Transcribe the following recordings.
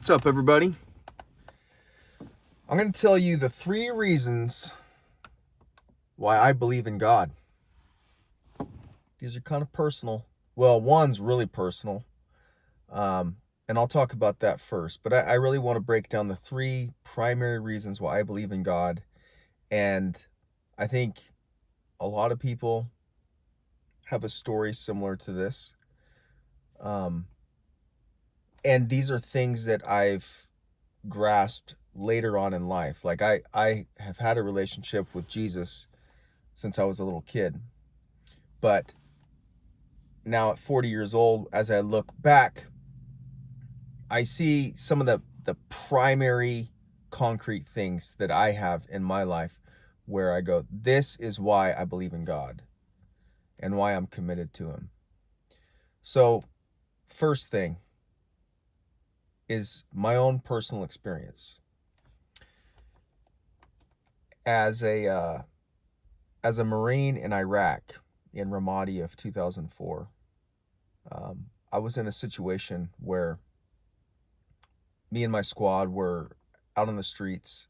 What's up, everybody? I'm going to tell you the 3 reasons why I believe in God. These are kind of personal. Well, one's really personal, and I'll talk about that first. But I really want to break down the 3 primary reasons why I believe in God. And I think a lot of people have a story similar to this. And these are things that I've grasped later on in life. Like I have had a relationship with Jesus since I was a little kid. But now at 40 years old, as I look back, I see some of the primary concrete things that I have in my life where I go, this is why I believe in God and why I'm committed to him. So, first thing is my own personal experience. As a Marine in Iraq in Ramadi of 2004, I was in a situation where me and my squad were out on the streets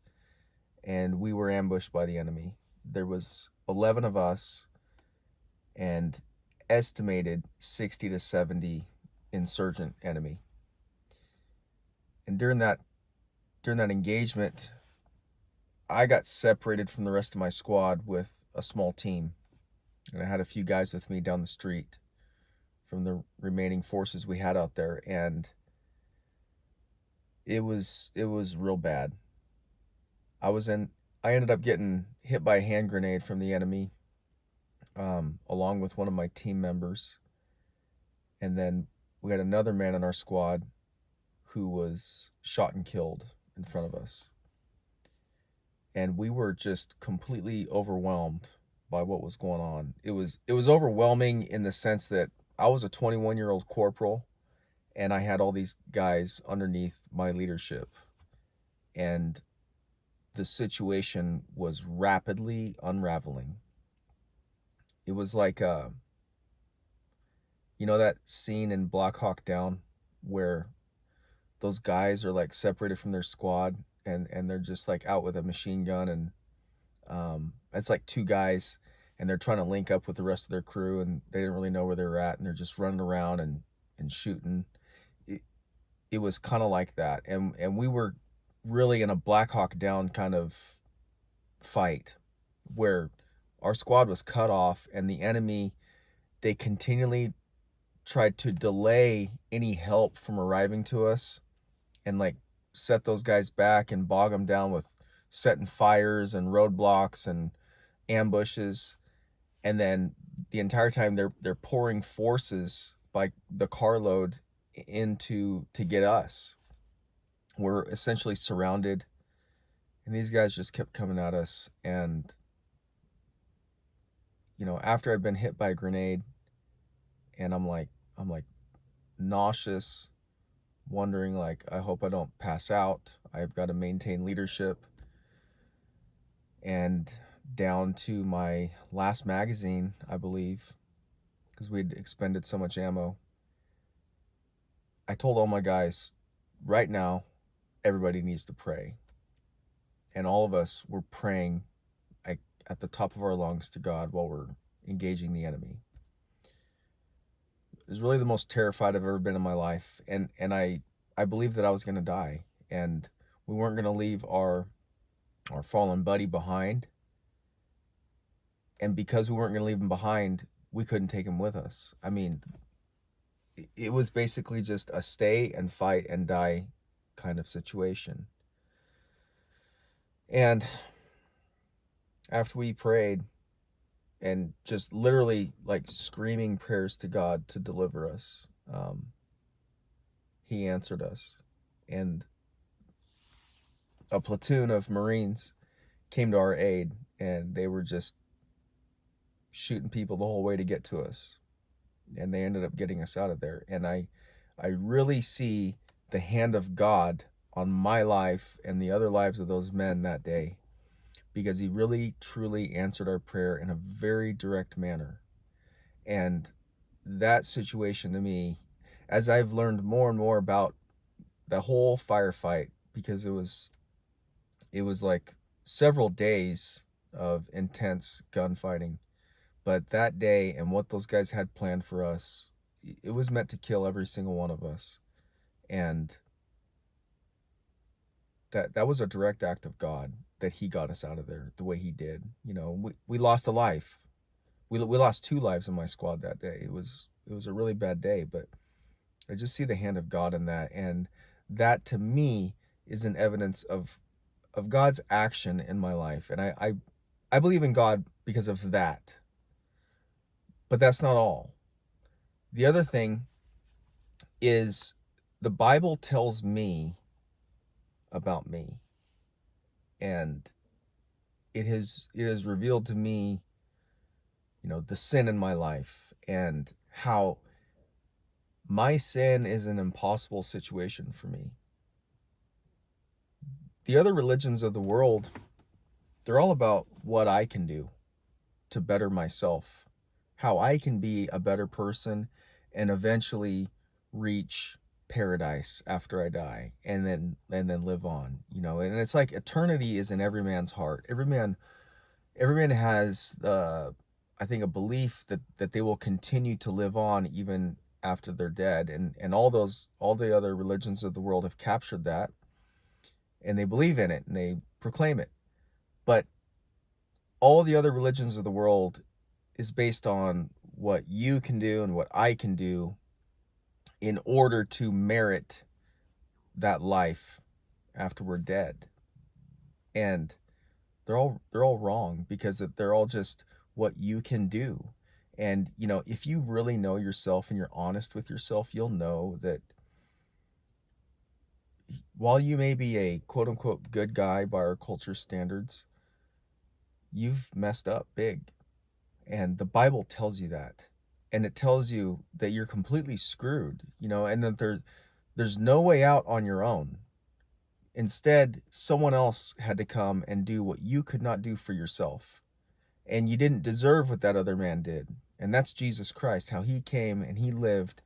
and we were ambushed by the enemy. There was 11 of us and estimated 60 to 70 insurgent enemy. And during that engagement, I got separated from the rest of my squad with a small team. And I had a few guys with me down the street from the remaining forces we had out there, and it was real bad. I ended up getting hit by a hand grenade from the enemy, along with one of my team members. And then we had another man in our squad who was shot and killed in front of us. And we were just completely overwhelmed by what was going on. It was overwhelming in the sense that I was a 21-year-old corporal and I had all these guys underneath my leadership. And the situation was rapidly unraveling. It was like that scene in Black Hawk Down where those guys are like separated from their squad and they're just like out with a machine gun, and it's like 2 guys and they're trying to link up with the rest of their crew and they didn't really know where they were at and they're just running around and shooting. It was kind of like that, and we were really in a Black Hawk Down kind of fight where our squad was cut off and the enemy, they continually tried to delay any help from arriving to us and like set those guys back and bog them down with setting fires and roadblocks and ambushes. And then the entire time they're pouring forces by the carload into to get us. We're essentially surrounded, and these guys just kept coming at us. And after I'd been hit by a grenade, and I'm like nauseous, wondering like, I hope I don't pass out. I've got to maintain leadership. And down to my last magazine, I believe, because we'd expended so much ammo, I told all my guys, right now, everybody needs to pray. And all of us were praying at the top of our lungs to God while we're engaging the enemy. It was really the most terrified I've ever been in my life. And I believed that I was going to die. And we weren't going to leave our fallen buddy behind. And because we weren't going to leave him behind, we couldn't take him with us. I mean, it was basically just a stay and fight and die kind of situation. And after we prayed and just literally like screaming prayers to God to deliver us, he answered us. And a platoon of Marines came to our aid, and they were just shooting people the whole way to get to us. And they ended up getting us out of there. And I really see the hand of God on my life and the other lives of those men that day, because he really truly answered our prayer in a very direct manner. And that situation to me, as I've learned more and more about that whole firefight, because it was like several days of intense gunfighting. But that day and what those guys had planned for us, it was meant to kill every single one of us. And that was a direct act of God, that he got us out of there the way he did. You know, we lost a life. We lost 2 lives in my squad that day. It was a really bad day, but I just see the hand of God in that, and that to me is an evidence of God's action in my life. And I believe in God because of that. But that's not all. The other thing is, the Bible tells me about me, and it has revealed to me, the sin in my life, and how my sin is an impossible situation for me. The other religions of the world, they're all about what I can do to better myself, how I can be a better person and eventually reach paradise after I die, and then live on. And it's like eternity is in every man's heart. Every man has, I think, a belief that they will continue to live on even after they're dead, and all the other religions of the world have captured that, and they believe in it and they proclaim it. But all the other religions of the world is based on what you can do and what I can do in order to merit that life after we're dead. And they're all wrong, because they're all just what you can do. And if you really know yourself and you're honest with yourself, you'll know that while you may be a quote unquote good guy by our culture standards, you've messed up big. And the Bible tells you that. And it tells you that you're completely screwed, and that there's no way out on your own. Instead, someone else had to come and do what you could not do for yourself. And you didn't deserve what that other man did. And that's Jesus Christ, how he came and he lived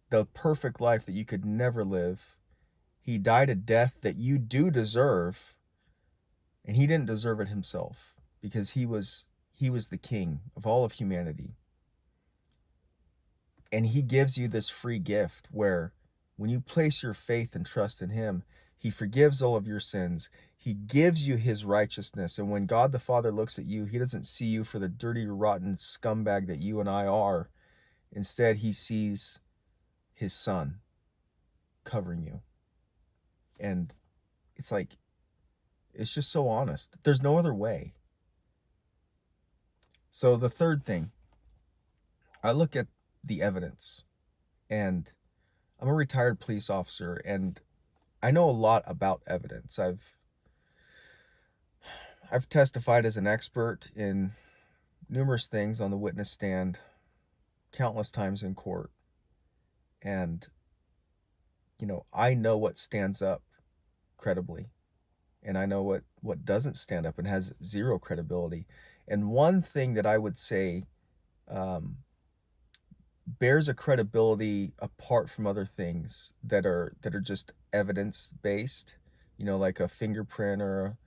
the perfect life that you could never live. He died a death that you do deserve, and he didn't deserve it himself, because he was the king of all of humanity. And he gives you this free gift where, when you place your faith and trust in him, he forgives all of your sins. He gives you his righteousness. And when God the Father looks at you, he doesn't see you for the dirty, rotten scumbag that you and I are. Instead, he sees his son covering you. And it's like, it's just so honest. There's no other way. So the third thing, I look at the evidence. And I'm a retired police officer, and I know a lot about evidence. I've testified as an expert in numerous things on the witness stand, countless times in court. And I know what stands up credibly, and I know what doesn't stand up and has zero credibility. And one thing that I would say bears a credibility apart from other things that are just evidence based, like a fingerprint or a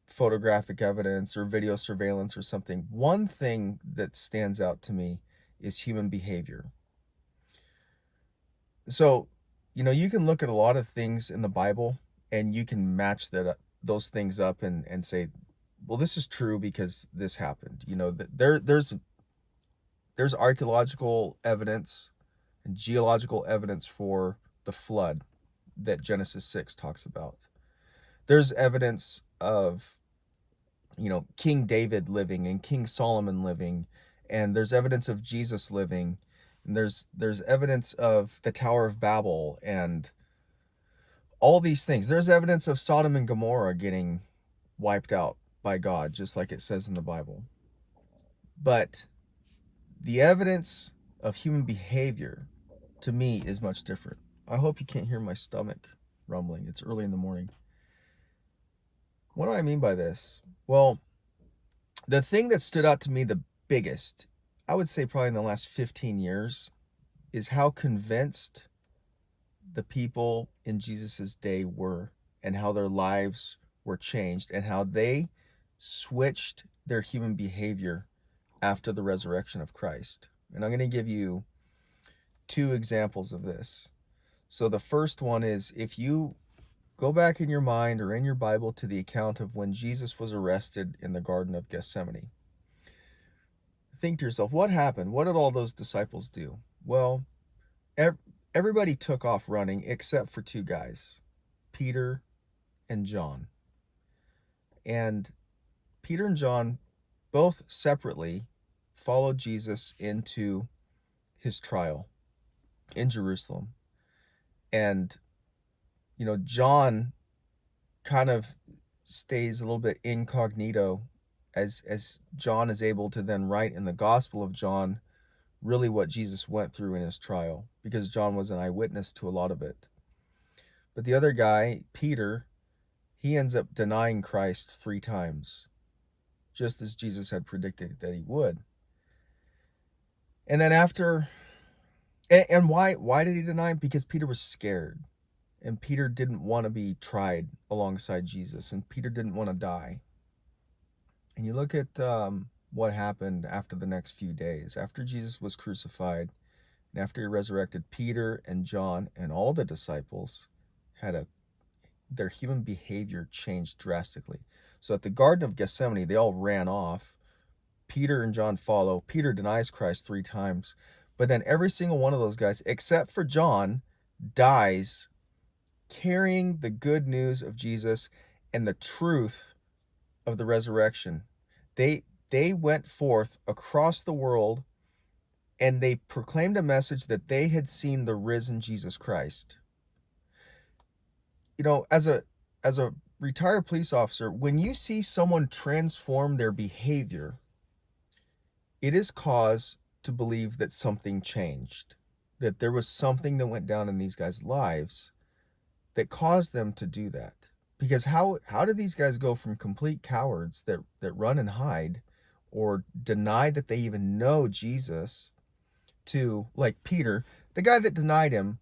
photographic evidence or video surveillance or something. One thing that stands out to me is human behavior. So, you can look at a lot of things in the Bible and you can match those things up and say, well, this is true because this happened. There's archaeological evidence and geological evidence for the flood that Genesis 6 talks about. There's evidence of King David living and King Solomon living, and there's evidence of Jesus living, and there's evidence of the Tower of Babel and all these things. There's evidence of Sodom and Gomorrah getting wiped out by God, just like it says in the Bible. But the evidence of human behavior, to me, is much different. I hope you can't hear my stomach rumbling. It's early in the morning. What do I mean by this? Well, the thing that stood out to me the biggest, I would say probably in the last 15 years, is how convinced the people in Jesus's day were, and how their lives were changed, and how they switched their human behavior after the resurrection of Christ. And I'm going to give you two examples of this. So the first one is, if you go back in your mind or in your Bible to the account of when Jesus was arrested in the Garden of Gethsemane, think to yourself, what happened? What did all those disciples do? Well, everybody took off running except for two guys, Peter and John. And Peter and John both separately followed Jesus into his trial in Jerusalem. And, John kind of stays a little bit incognito as John is able to then write in the Gospel of John really what Jesus went through in his trial, because John was an eyewitness to a lot of it. But the other guy, Peter, he ends up denying Christ 3 times, just as Jesus had predicted that he would. And then and why did he deny him? Because Peter was scared, and Peter didn't want to be tried alongside Jesus, and Peter didn't want to die. And you look at what happened after the next few days. After Jesus was crucified and after he resurrected, Peter and John and all the disciples had their human behavior changed drastically. So at the Garden of Gethsemane, they all ran off. Peter and John follow. Peter denies Christ 3 times. But then every single one of those guys, except for John, dies carrying the good news of Jesus and the truth of the resurrection. They went forth across the world, and they proclaimed a message that they had seen the risen Jesus Christ. As a retired police officer, when you see someone transform their behavior, it is cause to believe that something changed, that there was something that went down in these guys' lives that caused them to do that. Because how do these guys go from complete cowards that run and hide or deny that they even know Jesus to, like Peter, the guy that denied him,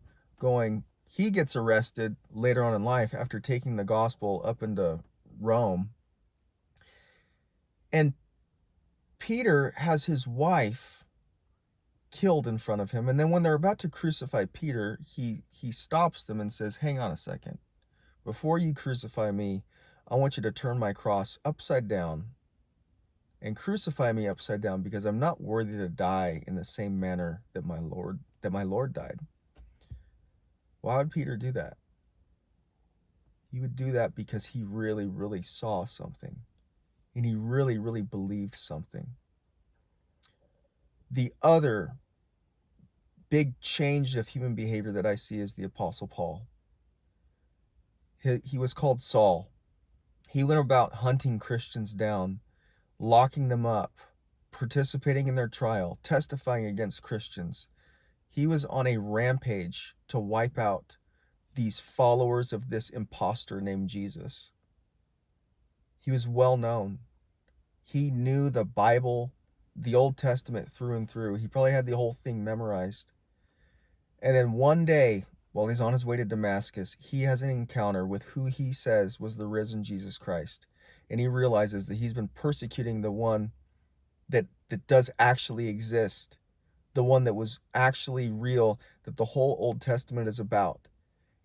he gets arrested later on in life after taking the gospel up into Rome. And Peter has his wife killed in front of him. And then when they're about to crucify Peter, he stops them and says, hang on a second. Before you crucify me, I want you to turn my cross upside down and crucify me upside down, because I'm not worthy to die in the same manner that my Lord died. Why would Peter do that? He would do that because he really, really saw something, and he really, really believed something. The other big change of human behavior that I see is the Apostle Paul. He was called Saul. He went about hunting Christians down, locking them up, participating in their trial, testifying against Christians. He was on a rampage to wipe out these followers of this imposter named Jesus. He was well known. He knew the Bible, the Old Testament through and through. He probably had the whole thing memorized. And then one day, while he's on his way to Damascus, he has an encounter with who he says was the risen Jesus Christ. And he realizes that he's been persecuting the one that does actually exist, the one that was actually real, that the whole Old Testament is about.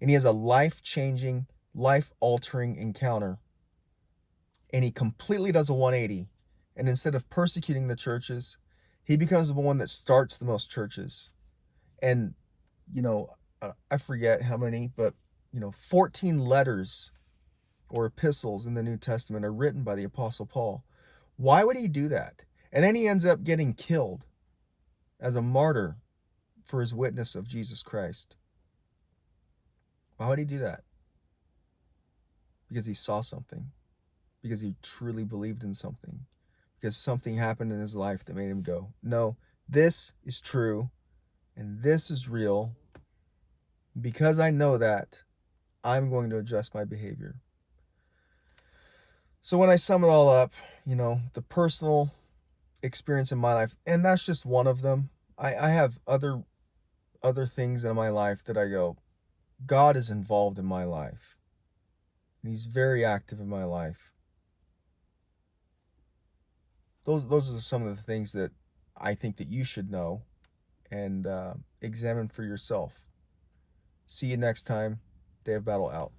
And he has a life-changing, life-altering encounter. And he completely does a 180. And instead of persecuting the churches, he becomes the one that starts the most churches. And, I forget how many, but, 14 letters or epistles in the New Testament are written by the Apostle Paul. Why would he do that? And then he ends up getting killed as a martyr for his witness of Jesus Christ. Why would he do that? Because he saw something. Because he truly believed in something. Because something happened in his life that made him go, no, this is true and this is real. Because I know that, I'm going to adjust my behavior. So when I sum it all up, the personal experience in my life, and that's just one of them. I have other things in my life that I go, God is involved in my life, and He's very active in my life. Those are some of the things that I think that you should know and examine for yourself. See you next time. Day of Battle out.